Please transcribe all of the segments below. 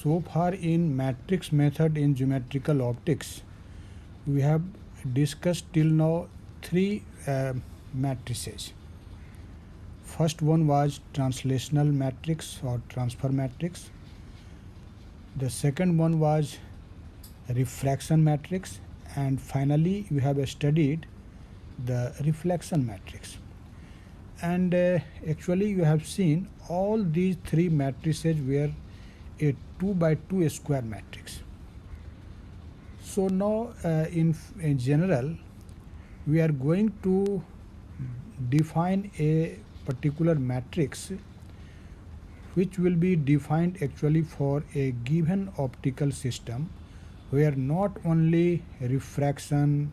So far in matrix method in geometrical optics, we have discussed till now three matrices. First one was translational matrix or transfer matrix. The second one was refraction matrix, and finally we have studied the reflection matrix. And actually you have seen all these three matrices were a 2 by 2 square matrix. So now in general we are going to define a particular matrix which will be defined actually for a given optical system where not only refraction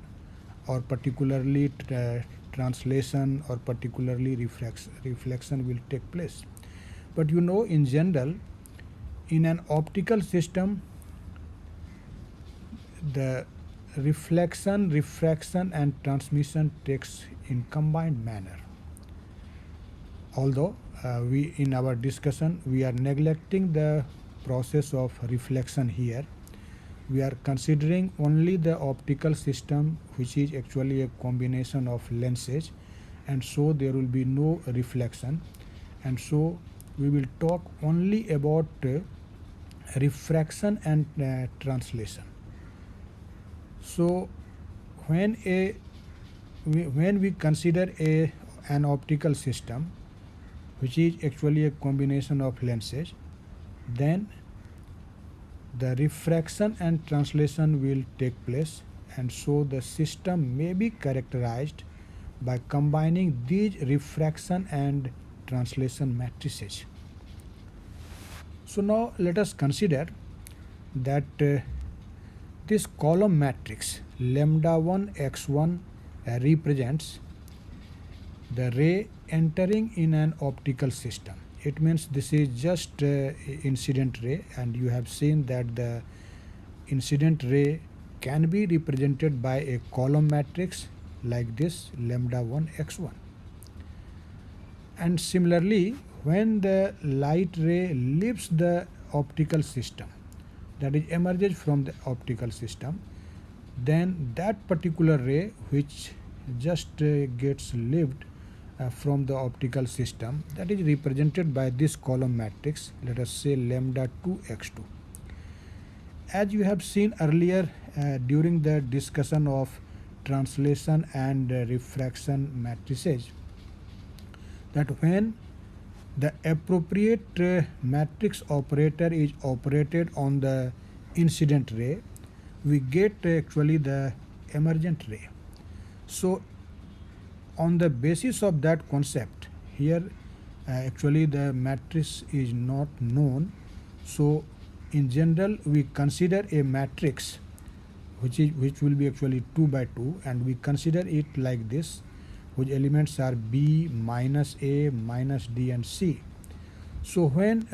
or particularly translation or particularly reflection will take place. But you know, in general, in an optical system, the reflection, refraction and transmission takes in combined manner. Although we in our discussion we are neglecting the process of reflection here, we are considering only the optical system which is actually a combination of lenses, and so there will be no reflection, and so we will talk only about refraction and translation. So when we consider an optical system which is actually a combination of lenses, then the refraction and translation will take place, and so the system may be characterized by combining these refraction and translation matrices. So now let us consider that this column matrix lambda 1 x1 represents the ray entering in an optical system. It means this is just incident ray, and you have seen that the incident ray can be represented by a column matrix like this lambda 1 x1. And similarly, when the light ray leaves the optical system, that is emerges from the optical system, then that particular ray which just gets left from the optical system, that is represented by this column matrix, let us say lambda 2 x2. As you have seen earlier during the discussion of translation and refraction matrices, that when the appropriate matrix operator is operated on the incident ray, we get actually the emergent ray. So on the basis of that concept, here actually the matrix is not known. So in general we consider a matrix which will be actually 2 by 2, and we consider it like this, whose elements are B, minus A, minus D and C. So when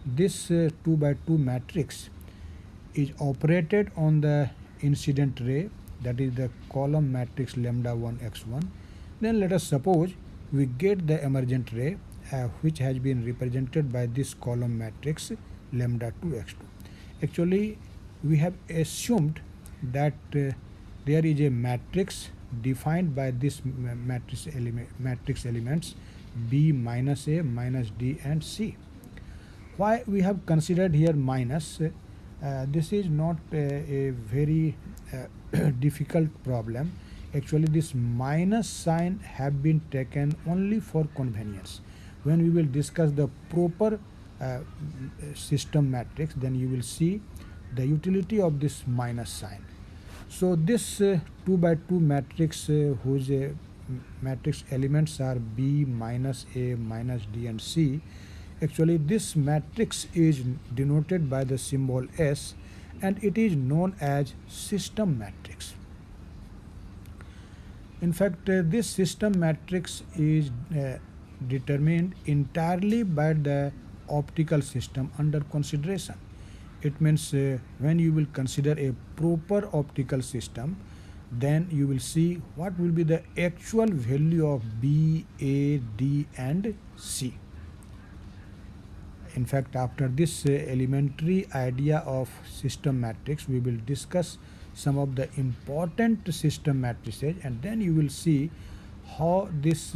this 2 by 2 matrix is operated on the incident ray, that is the column matrix lambda 1 x1, then let us suppose we get the emergent ray which has been represented by this column matrix lambda 2 x2. Actually we have assumed that there is a matrix defined by this matrix elements B, minus A, minus D and C. Why we have considered here minus? This is not a very difficult problem. Actually this minus sign have been taken only for convenience. When we will discuss the proper system matrix, then you will see the utility of this minus sign. So this 2 by 2 matrix whose matrix elements are B, minus A, minus D and C, actually this matrix is denoted by the symbol S, and it is known as system matrix. In fact, this system matrix is determined entirely by the optical system under consideration. It means when you will consider a proper optical system, then you will see what will be the actual value of B, A, D and C. In fact, after this elementary idea of system matrix, we will discuss some of the important system matrices, and then you will see how this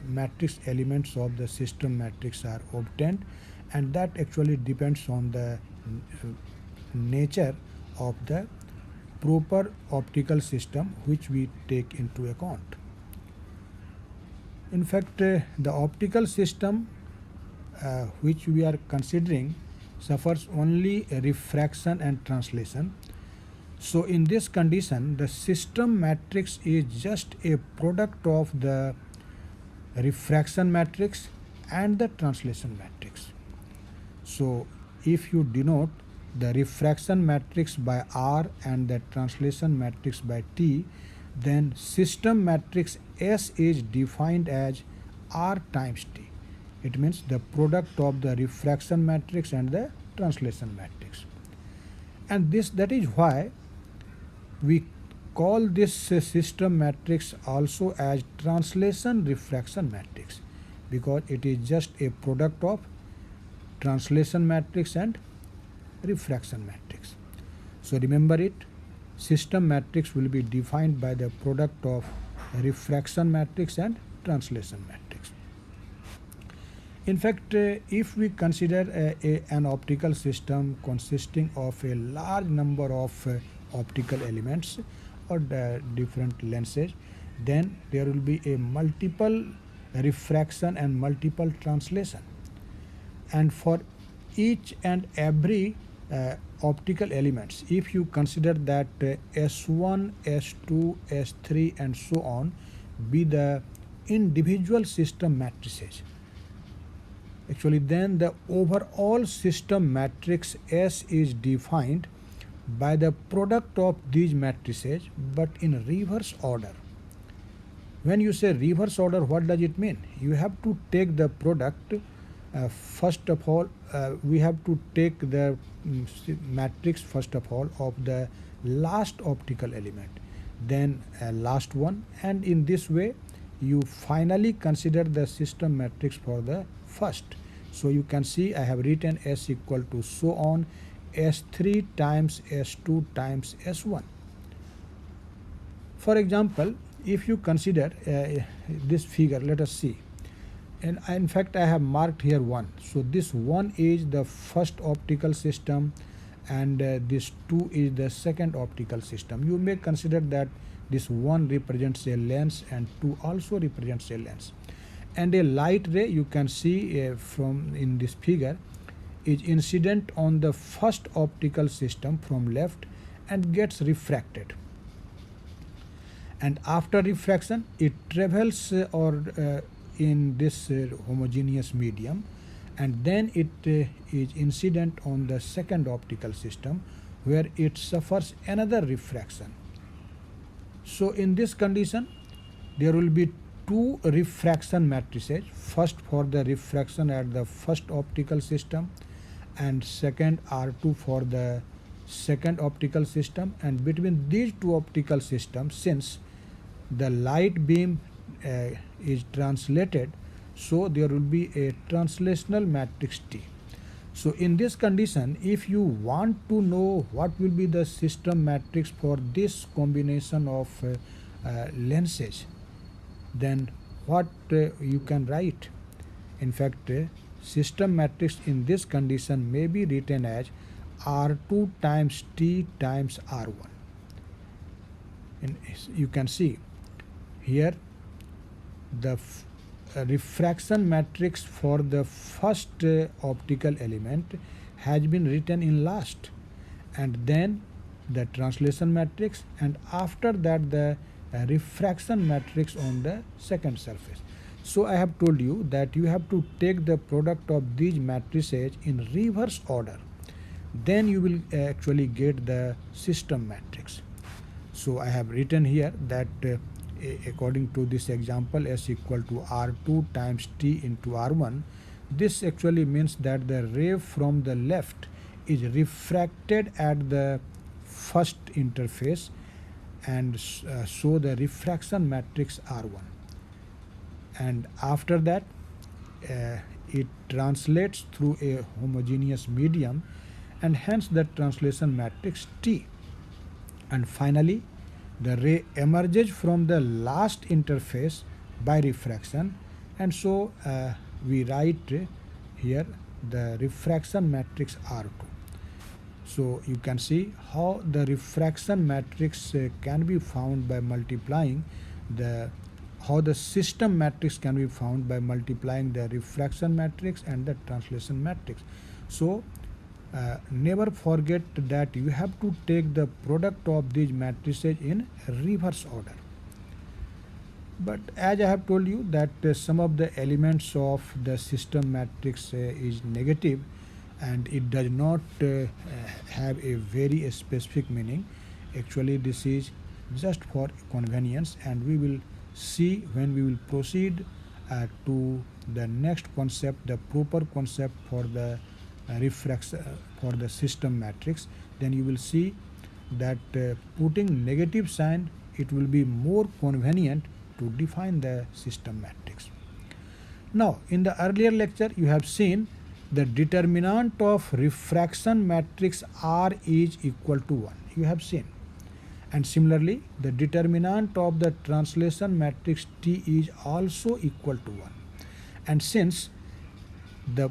matrix elements of the system matrix are obtained, and that actually depends on the nature of the proper optical system which we take into account. In fact, the optical system which we are considering suffers only refraction and translation. So in this condition, the system matrix is just a product of the refraction matrix and the translation matrix. So if you denote the refraction matrix by R and the translation matrix by T, then system matrix S is defined as R times T. It means the product of the refraction matrix and the translation matrix. And that is why we call this system matrix also as translation refraction matrix, because it is just a product of translation matrix and refraction matrix. So remember it, system matrix will be defined by the product of refraction matrix and translation matrix. In fact, if we consider an optical system consisting of a large number of optical elements or different lenses, then there will be a multiple refraction and multiple translation. And for each and every optical elements, if you consider that S1, S2, S3 and so on be the individual system matrices, actually then the overall system matrix S is defined by the product of these matrices, but in reverse order. When you say reverse order, what does it mean? You have to take the product, first of all, we have to take the matrix first of all of the last optical element, then last one, and in this way you finally consider the system matrix for the first. So you can see I have written S equal to so on S3 times S2 times S1. For example, if you consider this figure, let us see. And in fact, I have marked here 1. So this 1 is the first optical system, and this 2 is the second optical system. You may consider that this 1 represents a lens and 2 also represents a lens. And a light ray, you can see from in this figure, is incident on the first optical system from left and gets refracted. And after refraction, it travels in this homogeneous medium, and then it is incident on the second optical system where it suffers another refraction. So in this condition, there will be 2 refraction matrices, first for the refraction at the first optical system and second R2 for the second optical system, and between these 2 optical systems, since the light beam is translated, so there will be a translational matrix T. So in this condition, if you want to know what will be the system matrix for this combination of lenses, then what you can write? In fact, system matrix in this condition may be written as R2 times T times R1. And you can see here the refraction matrix for the first optical element has been written in last, and then the translation matrix, and after that the refraction matrix on the second surface. So I have told you that you have to take the product of these matrices in reverse order, then you will actually get the system matrix. So I have written here that according to this example, S equal to R2 times T into R1, this actually means that the ray from the left is refracted at the first interface, and so the refraction matrix R1. And after that, it translates through a homogeneous medium, and hence the translation matrix T. And finally, the ray emerges from the last interface by refraction, and so we write here the refraction matrix R2. So you can see how the refraction matrix can be found by multiplying how the system matrix can be found by multiplying the refraction matrix and the translation matrix. So never forget that you have to take the product of these matrices in reverse order. But as I have told you that some of the elements of the system matrix is negative, and it does not have a very specific meaning. Actually, this is just for convenience, and we will see when we will proceed to the next concept, the proper concept for the refraction for the system matrix. Then you will see that putting negative sign, it will be more convenient to define the system matrix. Now, in the earlier lecture, you have seen the determinant of refraction matrix R is equal to 1. You have seen. And similarly, the determinant of the translation matrix T is also equal to 1. And since the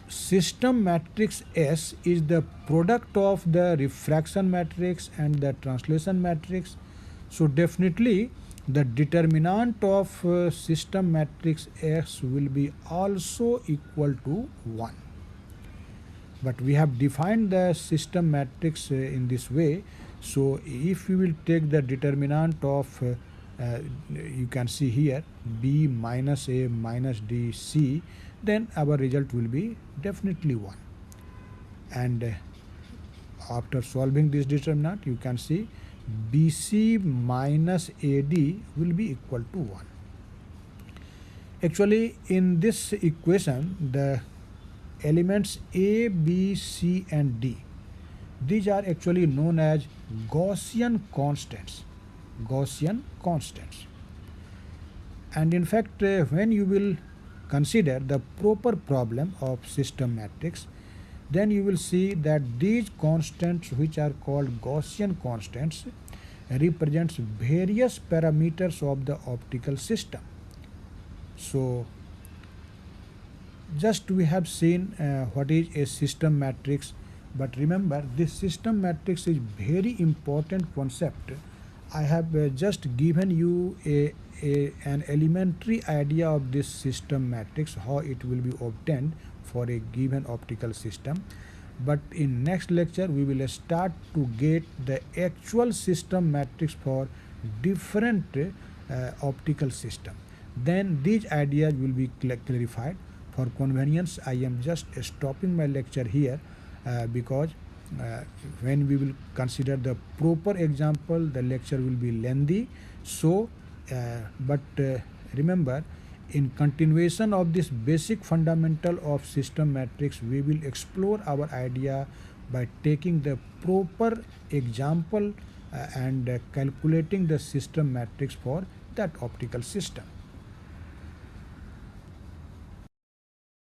system matrix S is the product of the refraction matrix and the translation matrix, so definitely the determinant of system matrix S will be also equal to 1. But we have defined the system matrix in this way. So if we will take the determinant of you can see here B minus A minus D C, then our result will be definitely 1. And after solving this determinant, you can see BC minus AD will be equal to 1. Actually, in this equation, the elements A, B, C and D, these are actually known as Gaussian constants. Gaussian constants. And in fact, when you will consider the proper problem of system matrix, then you will see that these constants, which are called Gaussian constants, represents various parameters of the optical system. So just we have seen what is a system matrix, but remember this system matrix is very important concept. I have just given you an elementary idea of this system matrix, how it will be obtained for a given optical system. But in next lecture we will start to get the actual system matrix for different optical system. Then these ideas will be clarified. For convenience, I am just stopping my lecture here because when we will consider the proper example, the lecture will be lengthy. So but remember, in continuation of this basic fundamental of system matrix, we will explore our idea by taking the proper example and calculating the system matrix for that optical system.